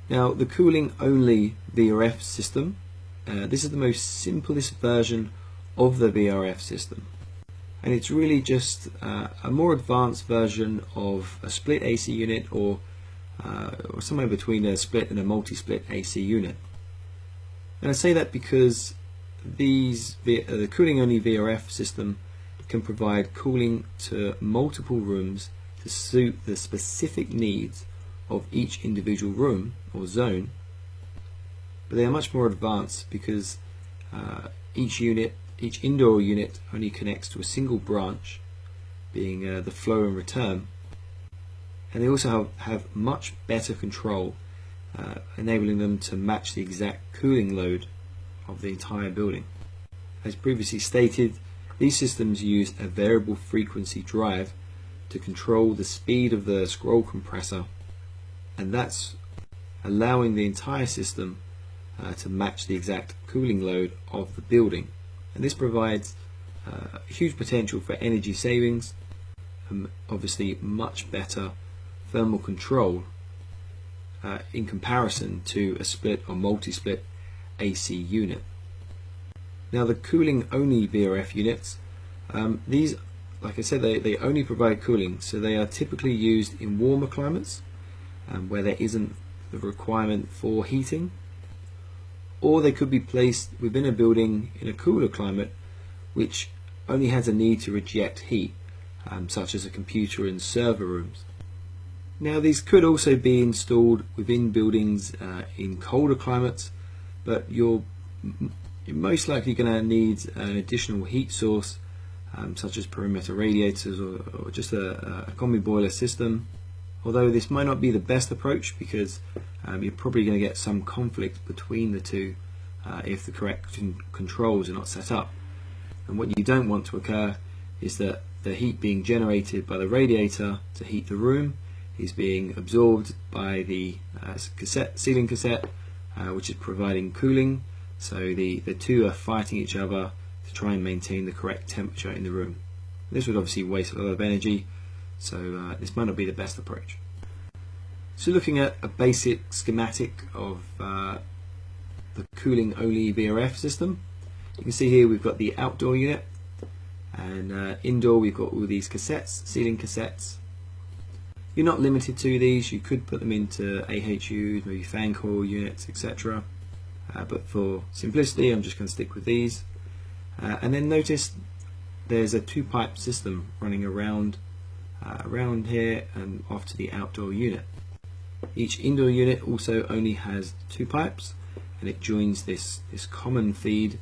Now the cooling only VRF system, this is the most simplest version of the VRF system, and it's really just a more advanced version of a split AC unit or somewhere between a split and a multi-split AC unit. And I say that because the cooling only VRF system can provide cooling to multiple rooms to suit the specific needs of each individual room or zone, but they are much more advanced because each indoor unit only connects to a single branch, being the flow and return, and they also have much better control, enabling them to match the exact cooling load of the entire building. As previously stated, these systems use a variable frequency drive to control the speed of the scroll compressor, and that's allowing the entire system to match the exact cooling load of the building. And this provides huge potential for energy savings and obviously much better thermal control in comparison to a split or multi-split AC unit. Now the cooling only VRF units, these, like I said, they only provide cooling, so they are typically used in warmer climates where there isn't the requirement for heating, or they could be placed within a building in a cooler climate which only has a need to reject heat, such as a computer and server rooms. Now these could also be installed within buildings in colder climates, but you're most likely going to need an additional heat source, such as perimeter radiators or just a combi boiler system, although this might not be the best approach because you're probably going to get some conflict between the two if the correct controls are not set up. And what you don't want to occur is that the heat being generated by the radiator to heat the room is being absorbed by the ceiling cassette, which is providing cooling, so the two are fighting each other to try and maintain the correct temperature in the room. This would obviously waste a lot of energy, so this might not be the best approach. So looking at a basic schematic of the cooling only VRF system, you can see here we've got the outdoor unit, and indoor we've got all these cassettes, ceiling cassettes. You're not limited to these, you could put them into AHUs, maybe fan coil units, etc. But for simplicity I'm just going to stick with these. And then notice there's a two-pipe system running around here and off to the outdoor unit. Each indoor unit also only has two pipes, and it joins this common feed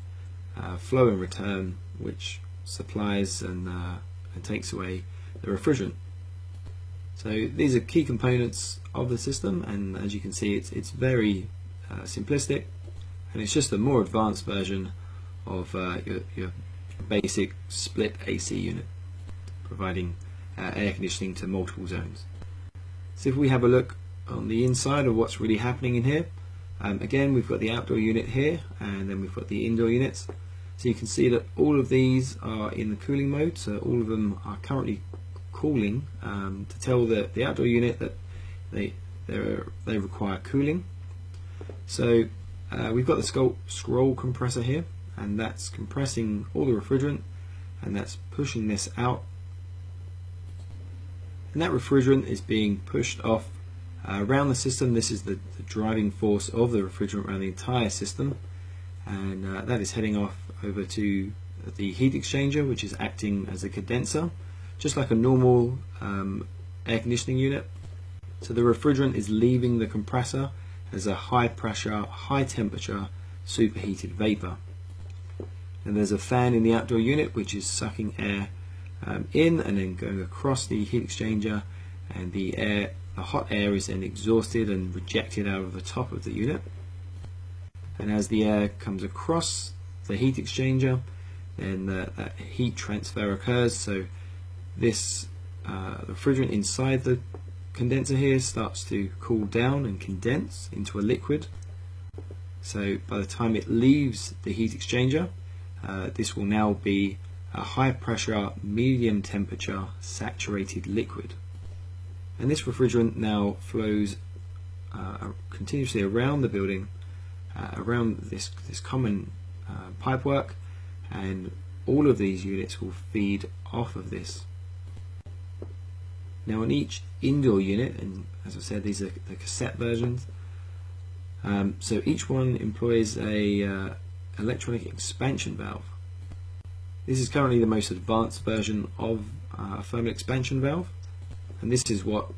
flow and return, which supplies and takes away the refrigerant. So these are key components of the system, and as you can see it's very simplistic, and it's just a more advanced version of your basic split AC unit, providing air conditioning to multiple zones. So if we have a look on the inside of what's really happening in here, again we've got the outdoor unit here, and then we've got the indoor units. So you can see that all of these are in the cooling mode, so all of them are currently cooling to tell the outdoor unit that they require cooling. So we've got the scroll compressor here, and that's compressing all the refrigerant, and that's pushing this out, and that refrigerant is being pushed off around the system. This is the driving force of the refrigerant around the entire system, and that is heading off over to the heat exchanger, which is acting as a condenser, just like a normal air conditioning unit. So the refrigerant is leaving the compressor as a high pressure, high temperature superheated vapor. And there's a fan in the outdoor unit which is sucking air in and then going across the heat exchanger, and the hot air is then exhausted and rejected out of the top of the unit. And as the air comes across the heat exchanger, then that heat transfer occurs. So this refrigerant inside the condenser here starts to cool down and condense into a liquid. So by the time it leaves the heat exchanger, this will now be a high pressure, medium temperature saturated liquid. And this refrigerant now flows continuously around the building, around this common pipework, and all of these units will feed off of this. Now on each indoor unit, and as I said, these are the cassette versions, so each one employs a electronic expansion valve. This is currently the most advanced version of a thermal expansion valve, and this is what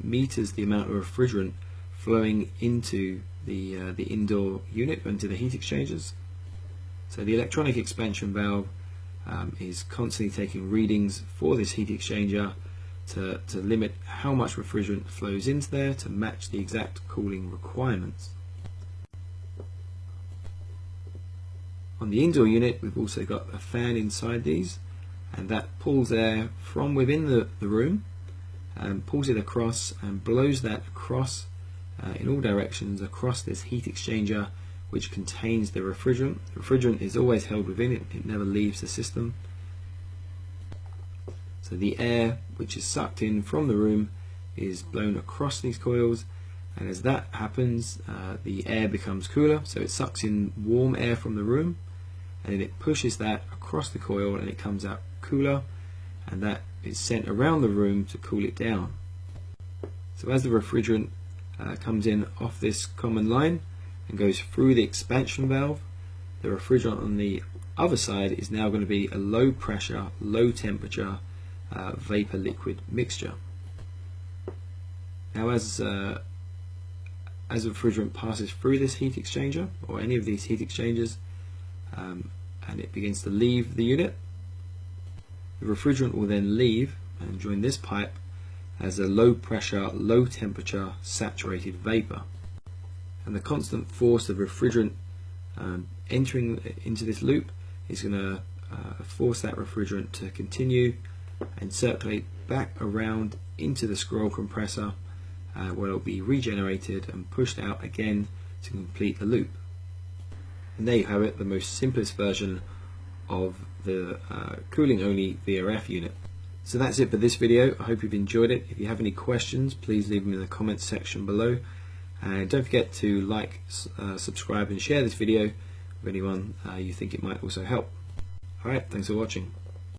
meters the amount of refrigerant flowing into the indoor unit, into the heat exchangers. So the electronic expansion valve is constantly taking readings for this heat exchanger to limit how much refrigerant flows into there to match the exact cooling requirements. On the indoor unit, we've also got a fan inside these, and that pulls air from within the room and pulls it across and blows that across in all directions across this heat exchanger, which contains the refrigerant. The refrigerant is always held within it, it never leaves the system. So the air which is sucked in from the room is blown across these coils, and as that happens, the air becomes cooler, so it sucks in warm air from the room, and then it pushes that across the coil and it comes out cooler, and that is sent around the room to cool it down. So as the refrigerant comes in off this common line and goes through the expansion valve, the refrigerant on the other side is now going to be a low pressure, low temperature vapor liquid mixture. Now as the refrigerant passes through this heat exchanger, or any of these heat exchangers, and it begins to leave the unit, the refrigerant will then leave and join this pipe as a low pressure, low temperature saturated vapor. And the constant force of refrigerant entering into this loop is going to force that refrigerant to continue and circulate back around into the scroll compressor, where it will be regenerated and pushed out again to complete the loop. And there you have it, the most simplest version of the cooling only VRF unit. So that's it for this video. I hope you've enjoyed it. If you have any questions, please leave them in the comments section below, and don't forget to like, subscribe and share this video with anyone you think it might also help. Alright, thanks for watching.